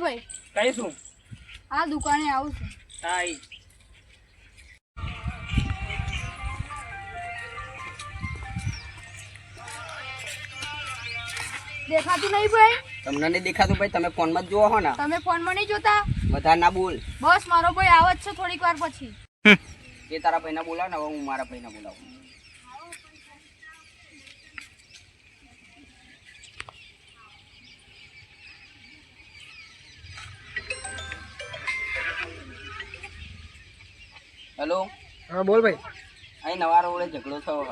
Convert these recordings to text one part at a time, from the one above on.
ભાઈ કઈ શું આ દુકાને આવું છું. હા ઈ દેખાતું નહીં ભાઈ? તમને નહીં દેખાતું ભાઈ? તમે ફોનમાં જ જોવો હો ને? તમે ફોનમાં નહીં જોતા? વધારે ના બોલ. બસ મારો ભાઈ આવે જ છે થોડીક વાર પછી. એ તારા ભાઈને બોલાવ ને, હવે હું મારા ભાઈને બોલાવું. હેલો. હા બોલ ભાઈ. અહીં નવા રોડે ઝઘડો થયો.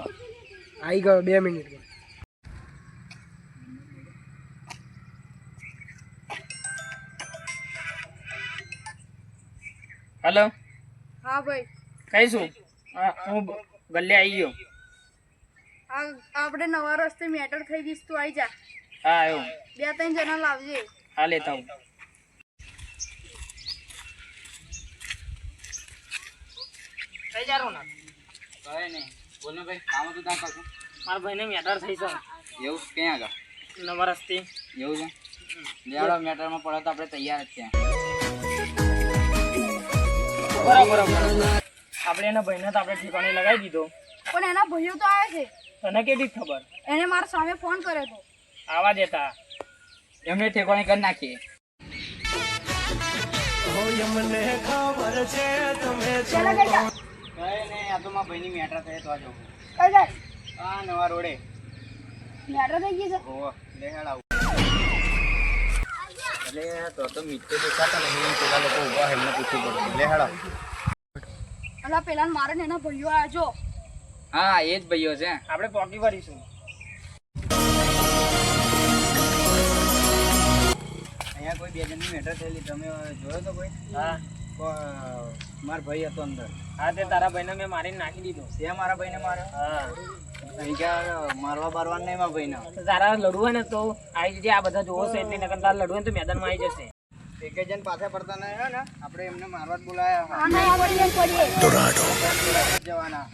આવી ગયો 2 મિનિટ. હેલો. હા ભાઈ. કઈ શું? હું ગલ્લે આવી ગયો. આપણે નવા રસ્તે મેટર થઈ ગઈશ, તું આવી જા. હા આવ્યો. 2-3 જણા લાવજે. હા લેતા હું. કઈ જારો ના? કહે નહીં. બોલ ને ભાઈ, કામ હતું ત્યાં કરશું. મારા ભાઈને મેટર થઈ છે. એવું ક્યાં આગળ? નવા રસ્તે. એવું છે? લેવડો મેટરમાં પડે તો આપણે તૈયાર જ ત્યાં. બરાબર. આપણે એના ભાઈને તો આપણે ઠેકાણે લગાવી દીધો. પણ એના ભાઈઓ તો આવે છે. તને કેવી ખબર? એને મારા સામે ફોન કર્યો હતો. આવા દેતા એમને ઠેકાણે કરી નાખીએ. ચાલો કઈ જા. કહે નહીં, આ તો મારા ભાઈની મેટર થઈ તો આ જવું. કઈ જાય? હા, નવા રોડે. મેટર થઈ ગઈ છે. ઓહો, લે હેડ આવું. એટલે તો મિત્રો દેખાતા નહીં, પેલા લોકો ઉભા એમને પૂછવું પડે. લે હેડ આવું. અલા પેલા મારે ને એના ભાઈઓ આવ્યા જો. હા, એ જ ભાઈઓ છે. આપણે પોકી ભરીશું. અહીંયા કોઈ 2 જણની મેટર થયેલી, તમે જોયો તો કોઈ? હા મારા ભાઈ હતો અંદર. હા તે તારા ભાઈને મેં મારીને નાખી દીધો. ત્યાં મારા ભાઈને માર્યો. હા અહીં ક્યાં મારવા બારવાનું નહીં મારા ભાઈને. તો તારા લડવું હોય ને તો આવી જજે. આ બધા જોવો છે એટલે નકર તારા લડવું હોય ને તો મેદાનમાં આવી જશે. એક જણ પાછા પડતા નહીં હોય ને, આપણે એમને મારવા જ બોલાયા. હા નહીં પડીએ જવાના.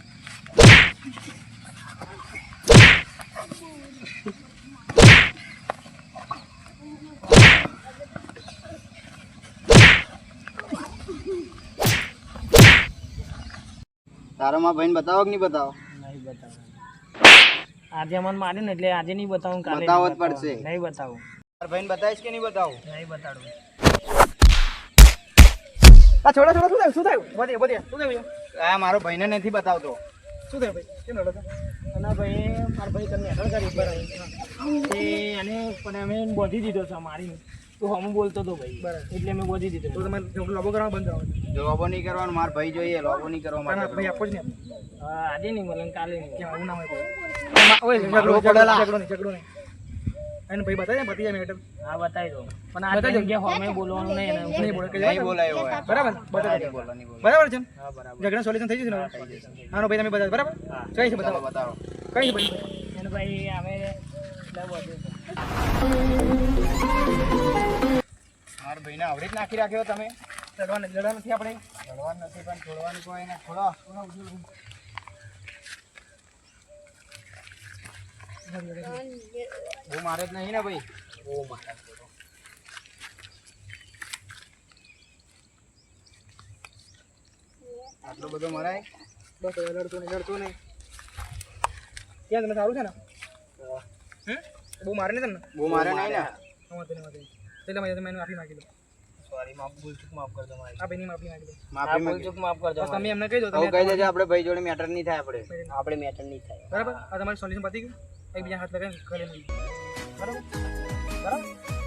તારો માં ભાઈને બતાવો કે નહીં બતાવો? નહીં બતાવું. આજે મને માર્યું ને એટલે આજે નહીં બતાવું, કાલે બતાવવો જ નહીં બતાવું. પડશે. નહીં બતાવું. તારા ભાઈને બતાવીશ કે નહીં બતાવું? નહીં બતાડું. આ છોડા છોડા શું થયું? બધે શું થયું? આ મારો ભાઈને નથી બતાવતો. શું થયું ભાઈ? કેમ લડો છો? અને ભાઈ મારા ભાઈ તમને હેરાન કરી ઉપર આવી. તે એને પણ અમે બોધી દીધો છે મારીને. તો હું બોલતો હતો ભાઈ, એટલે મેં બોધી દીધો. તો તમારે લોબો કરવા બંધ કરો. લોબો નહીં કરવાનો, મારો ભાઈ જોઈએ. લોબો નહીં કરવા પણ માટે. ભાઈ આપો જ ને. હા આજે નહીં મળે ને કાલે નહીં. કે આવું ના હોય કોઈ. ઓય ઝઘડો નહીં. એને ભાઈ બતાવી પતિ જાય મેટર. હા બતાવી દો. પણ આ જગ્યા હોમે બોલવાનું નહીં એને. નહીં બોલે કે નહીં બોલાયો હોય. બરાબર નહીં બતાવી બોલો, નહીં બોલો. બરાબર છે ને? હા બરાબર. ઝઘડા સોલ્યુશન થઈ જશે ને? હાનો ભાઈ તમે બતાવો બરાબર? હા. કઈ છે ચાલો બતાવો? બતાવો. કઈ છે ભાઈ? એને ભાઈ અમે એટલે બોધ્યું છે. મારા ભાઈને આવડી જ નાખી રાખ્યો તમે. લડવા નથી આપણે. લડવાનું નથી પણ છોડવાનું કોઈ ને. છોડો. બહુ મારે જ નહીં ને ભાઈ. બહુ મારે. આટલો બધો મરાય? બસ હવે લડતો નહીં. ક્યાં તમે સારું છે ને? બહુ મારે નહીં તમને? બહુ મારે નહીં ને. વાંધો નહીં. એટલે મેં એને માફી માંગી લો. સોરી, ભૂલચૂક માફ કરજો મારી. આ ભાઈની માફી માંગી લો. માફી માંગી. ભૂલચૂક માફ કરજો બસ તમે એમને કહી દો. આવું તમે કહી દેજો, આપણે ભાઈ જોડે મેટર નહીં થાય. આપણે મેટર નહીં થાય. બરાબર? આ તમારું સોલ્યુશન પતી ગયું. એકબીજા હાથ લગાવીને ઘરે મળી. બરાબર?